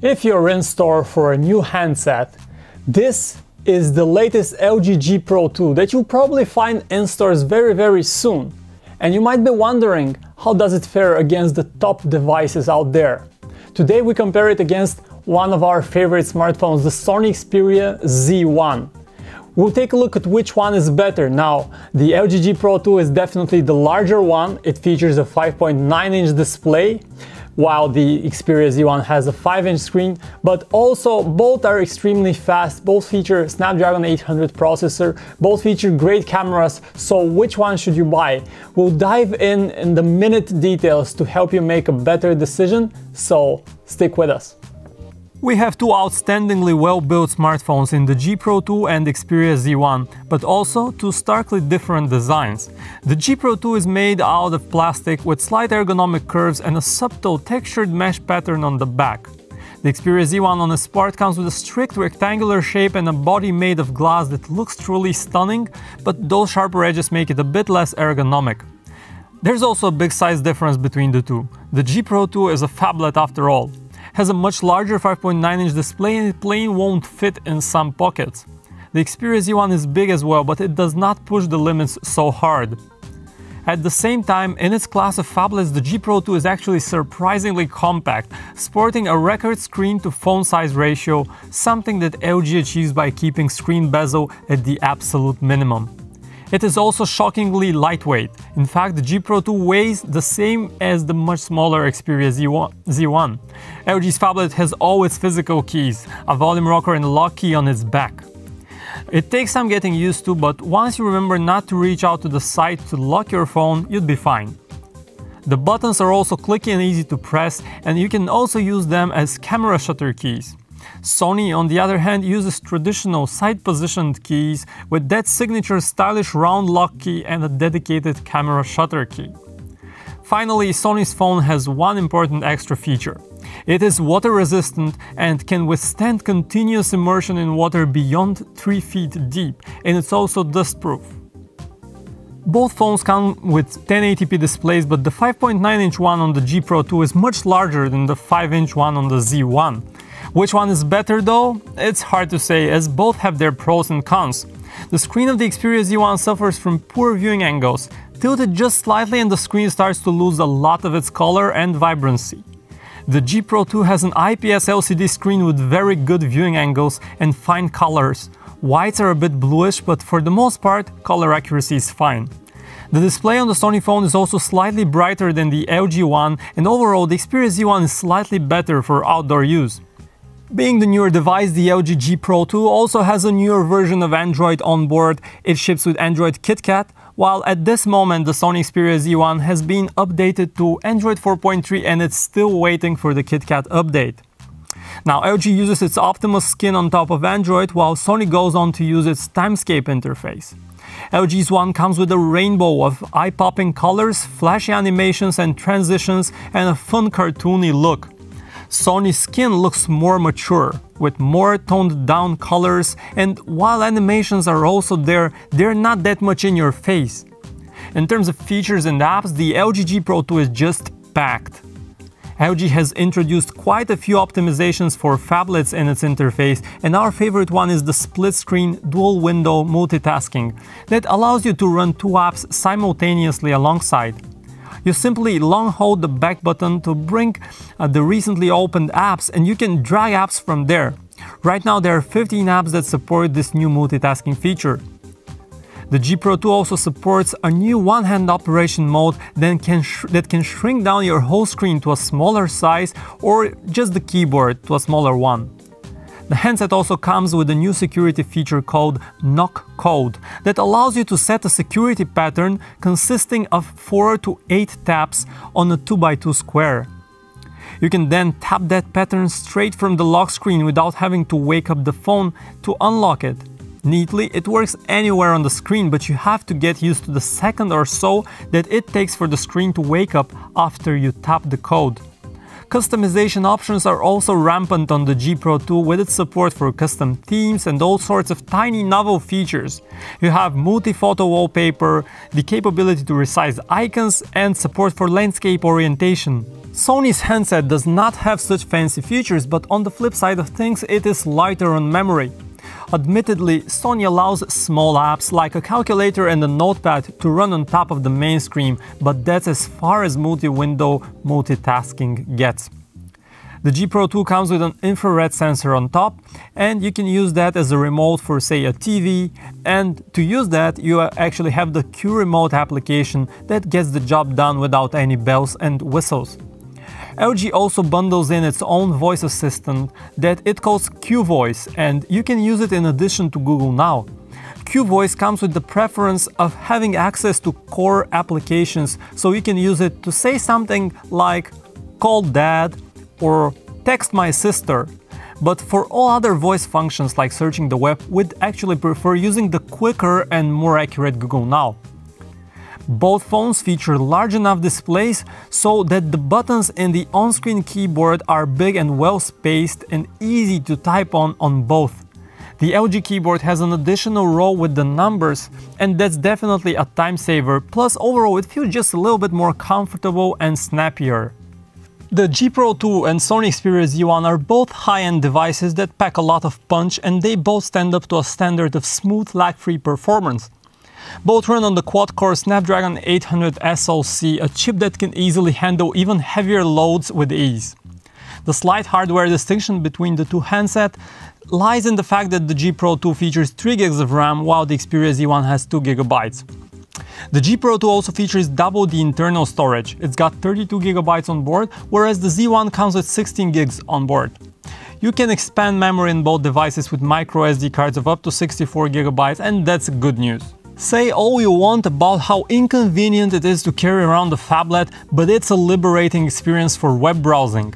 If you're in store for a new handset, this is the latest LG G Pro 2 that you'll probably find in stores very soon. And you might be wondering, how does it fare against the top devices out there? Today we compare it against one of our favorite smartphones, the Sony Xperia Z1. We'll take a look at which one is better. Now, the LG G Pro 2 is definitely the larger one. It features a 5.9-inch display, while the Xperia Z1 has a 5-inch screen, but also both are extremely fast, both feature Snapdragon 800 processor, both feature great cameras, so which one should you buy? We'll dive in the minute details to help you make a better decision, so stick with us. We have two outstandingly well-built smartphones in the G Pro 2 and Xperia Z1, but also two starkly different designs. The G Pro 2 is made out of plastic with slight ergonomic curves and a subtle textured mesh pattern on the back. The Xperia Z1 on its part comes with a strict rectangular shape and a body made of glass that looks truly stunning, but those sharper edges make it a bit less ergonomic. There's also a big size difference between the two. The G Pro 2 is a phablet after all. Has a much larger 5.9-inch display and it plain won't fit in some pockets. The Xperia Z1 is big as well, but it does not push the limits so hard. At the same time, in its class of phablets, the G Pro 2 is actually surprisingly compact, sporting a record screen to phone size ratio, something that LG achieves by keeping screen bezel at the absolute minimum. It is also shockingly lightweight. In fact, the G Pro 2 weighs the same as the much smaller Xperia Z1. LG's phablet has all its physical keys, a volume rocker and a lock key on its back. It takes some getting used to, but once you remember not to reach out to the side to lock your phone, you'd be fine. The buttons are also clicky and easy to press, and you can also use them as camera shutter keys. Sony, on the other hand, uses traditional side-positioned keys with that signature stylish round lock key and a dedicated camera shutter key. Finally, Sony's phone has one important extra feature. It is water-resistant and can withstand continuous immersion in water beyond 3 feet deep, and it's also dust-proof. Both phones come with 1080p displays, but the 5.9-inch one on the G Pro 2 is much larger than the 5-inch one on the Z1. Which one is better though? It's hard to say, as both have their pros and cons. The screen of the Xperia Z1 suffers from poor viewing angles. Tilt it just slightly and the screen starts to lose a lot of its color and vibrancy. The G Pro 2 has an IPS LCD screen with very good viewing angles and fine colors. Whites are a bit bluish, but for the most part, color accuracy is fine. The display on the Sony phone is also slightly brighter than the LG one, and overall the Xperia Z1 is slightly better for outdoor use. Being the newer device, the LG G Pro 2 also has a newer version of Android on board. It ships with Android KitKat, while at this moment the Sony Xperia Z1 has been updated to Android 4.3 and it's still waiting for the KitKat update. Now, LG uses its Optimus skin on top of Android, while Sony goes on to use its Timescape interface. LG's one comes with a rainbow of eye-popping colors, flashy animations and transitions, and a fun cartoony look. Sony's skin looks more mature, with more toned down colors, and while animations are also there, they're not that much in your face. In terms of features and apps, the LG G Pro 2 is just packed. LG has introduced quite a few optimizations for phablets in its interface, and our favorite one is the split-screen dual-window multitasking that allows you to run two apps simultaneously alongside. You simply long hold the back button to bring the recently opened apps and you can drag apps from there. Right now there are 15 apps that support this new multitasking feature. The G Pro 2 also supports a new one-hand operation mode that can shrink down your whole screen to a smaller size or just the keyboard to a smaller one. The handset also comes with a new security feature called Knock Code that allows you to set a security pattern consisting of 4 to 8 taps on a 2x2 square. You can then tap that pattern straight from the lock screen without having to wake up the phone to unlock it. Neatly, it works anywhere on the screen, but you have to get used to the second or so that it takes for the screen to wake up after you tap the code. Customization options are also rampant on the G Pro 2 with its support for custom themes and all sorts of tiny novel features. You have multi-photo wallpaper, the capability to resize icons, and support for landscape orientation. Sony's handset does not have such fancy features, but on the flip side of things, it is lighter on memory. Admittedly, Sony allows small apps like a calculator and a notepad to run on top of the main screen, but that's as far as multi-window multitasking gets. The G Pro 2 comes with an infrared sensor on top, and you can use that as a remote for, say, a TV, and to use that you actually have the Q Remote application that gets the job done without any bells and whistles. LG also bundles in its own voice assistant that it calls Q Voice, and you can use it in addition to Google Now. Q Voice comes with the preference of having access to core applications, so you can use it to say something like call dad or text my sister. But for all other voice functions like searching the web, we'd actually prefer using the quicker and more accurate Google Now. Both phones feature large enough displays so that the buttons in the on-screen keyboard are big and well spaced and easy to type on both. The LG keyboard has an additional row with the numbers, and that's definitely a time saver, plus overall it feels just a little bit more comfortable and snappier. The G Pro 2 and Sony Xperia Z1 are both high-end devices that pack a lot of punch, and they both stand up to a standard of smooth, lag-free performance. Both run on the quad-core Snapdragon 800 SoC, a chip that can easily handle even heavier loads with ease. The slight hardware distinction between the two handsets lies in the fact that the G Pro 2 features 3 GB of RAM while the Xperia Z1 has 2 GB. The G Pro 2 also features double the internal storage. It's got 32 GB on board, whereas the Z1 comes with 16 GB on board. You can expand memory in both devices with micro SD cards of up to 64 GB, and that's good news. Say all you want about how inconvenient it is to carry around the phablet, but it's a liberating experience for web browsing.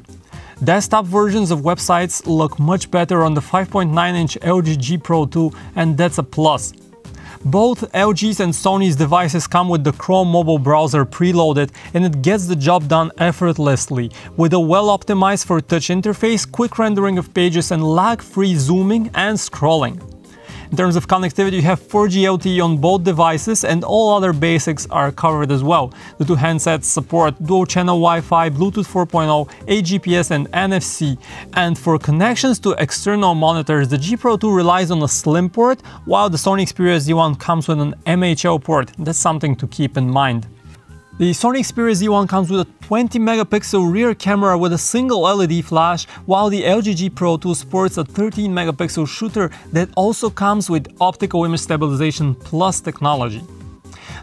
Desktop versions of websites look much better on the 5.9-inch LG G Pro 2, and that's a plus. Both LG's and Sony's devices come with the Chrome mobile browser preloaded, and it gets the job done effortlessly, with a well-optimized for touch interface, quick rendering of pages, and lag-free zooming and scrolling. In terms of connectivity, you have 4G LTE on both devices, and all other basics are covered as well. The two handsets support dual-channel Wi-Fi, Bluetooth 4.0, 8 GPS and NFC. And for connections to external monitors, the G Pro 2 relies on a slim port, while the Sony Xperia Z1 comes with an MHL port. That's something to keep in mind. The Sony Xperia Z1 comes with a 20 megapixel rear camera with a single LED flash, while the LG G Pro 2 sports a 13 megapixel shooter that also comes with optical image stabilization plus technology.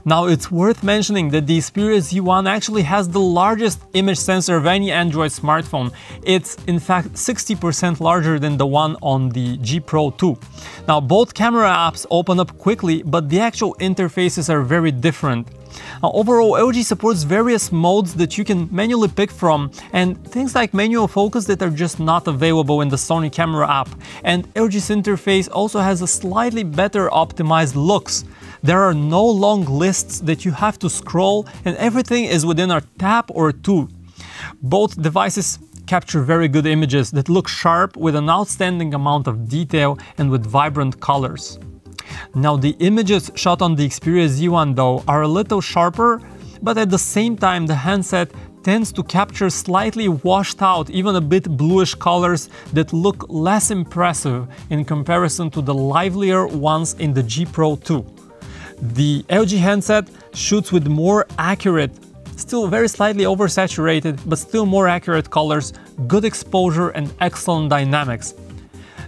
Now, it's worth mentioning that the Xperia Z1 actually has the largest image sensor of any Android smartphone. It's in fact 60% larger than the one on the G Pro 2. Now, both camera apps open up quickly, but the actual interfaces are very different. Now, overall, LG supports various modes that you can manually pick from, and things like manual focus that are just not available in the Sony camera app. And LG's interface also has a slightly better optimized looks. There are no long lists that you have to scroll, and everything is within a tap or two. Both devices capture very good images that look sharp with an outstanding amount of detail and with vibrant colors. Now, the images shot on the Xperia Z1 though are a little sharper, but at the same time the handset tends to capture slightly washed out, even a bit bluish colors that look less impressive in comparison to the livelier ones in the G Pro 2. The LG handset shoots with more accurate, still very slightly oversaturated, but still more accurate colors, good exposure and excellent dynamics.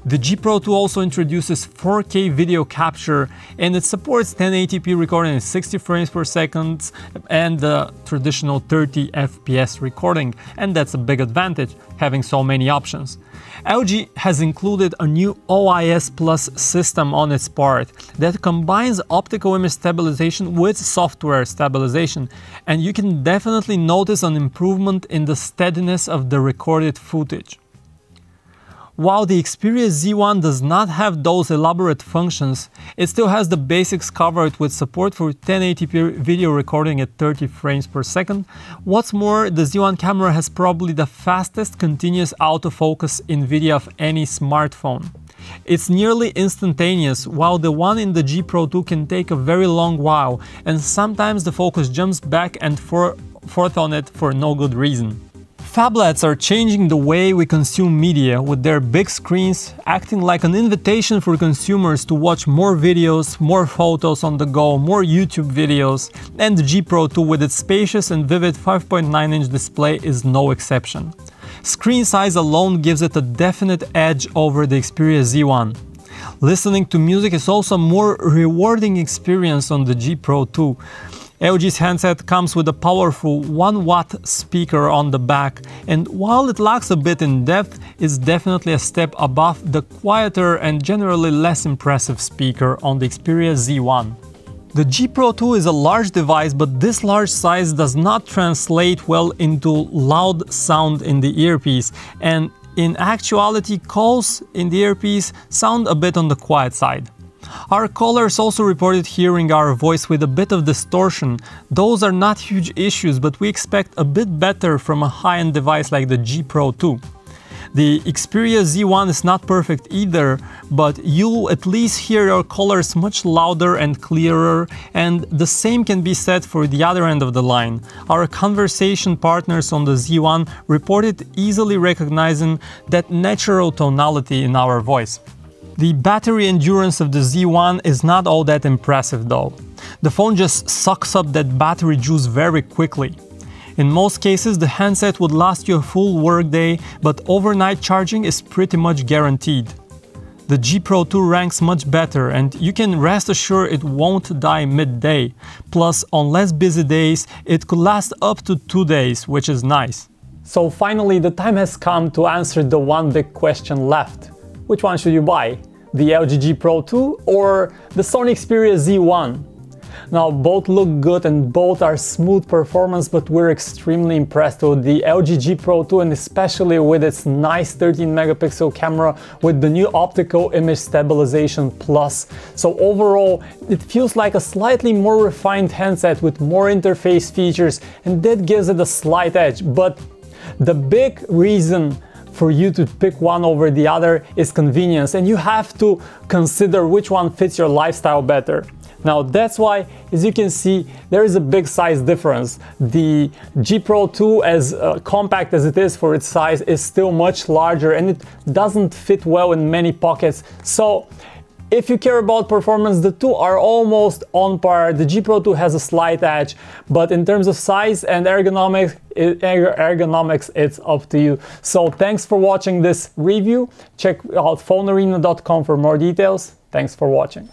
The G Pro 2 also introduces 4K video capture, and it supports 1080p recording at 60 frames per second and the traditional 30 FPS recording, and that's a big advantage, having so many options. LG has included a new OIS Plus system on its part that combines optical image stabilization with software stabilization, and you can definitely notice an improvement in the steadiness of the recorded footage. While the Xperia Z1 does not have those elaborate functions, it still has the basics covered with support for 1080p video recording at 30 frames per second. What's more, the Z1 camera has probably the fastest continuous autofocus in video of any smartphone. It's nearly instantaneous, while the one in the G Pro 2 can take a very long while, and sometimes the focus jumps back and forth on it for no good reason. Phablets are changing the way we consume media, with their big screens acting like an invitation for consumers to watch more videos, more photos on the go, more YouTube videos, and the G Pro 2 with its spacious and vivid 5.9-inch display is no exception. Screen size alone gives it a definite edge over the Xperia Z1. Listening to music is also a more rewarding experience on the G Pro 2. LG's handset comes with a powerful 1-watt speaker on the back, and while it lacks a bit in depth, it's definitely a step above the quieter and generally less impressive speaker on the Xperia Z1. The G Pro 2 is a large device, but this large size does not translate well into loud sound in the earpiece, and in actuality, calls in the earpiece sound a bit on the quiet side. Our callers also reported hearing our voice with a bit of distortion. Those are not huge issues, but we expect a bit better from a high-end device like the G Pro 2. The Xperia Z1 is not perfect either, but you'll at least hear your callers much louder and clearer, and the same can be said for the other end of the line. Our conversation partners on the Z1 reported easily recognizing that natural tonality in our voice. The battery endurance of the Z1 is not all that impressive though. The phone just sucks up that battery juice very quickly. In most cases, the handset would last you a full workday, but overnight charging is pretty much guaranteed. The G Pro 2 ranks much better, and you can rest assured it won't die midday. Plus, on less busy days, it could last up to 2 days, which is nice. So finally, the time has come to answer the one big question left. Which one should you buy? The LG G Pro 2 or the Sony Xperia Z1? Now, both look good and both are smooth performance, but we're extremely impressed with the LG G Pro 2 and especially with its nice 13-megapixel camera with the new optical image stabilization plus. So overall, it feels like a slightly more refined handset with more interface features, and that gives it a slight edge. But the big reason for you to pick one over the other is convenience, and you have to consider which one fits your lifestyle better. Now that's why, as you can see, there is a big size difference. The G Pro 2, as compact as it is for its size, is still much larger and it doesn't fit well in many pockets. So if you care about performance, the two are almost on par. The G Pro 2 has a slight edge, but in terms of size and ergonomics, it's up to you. So thanks for watching this review. Check out phonearena.com for more details. Thanks for watching.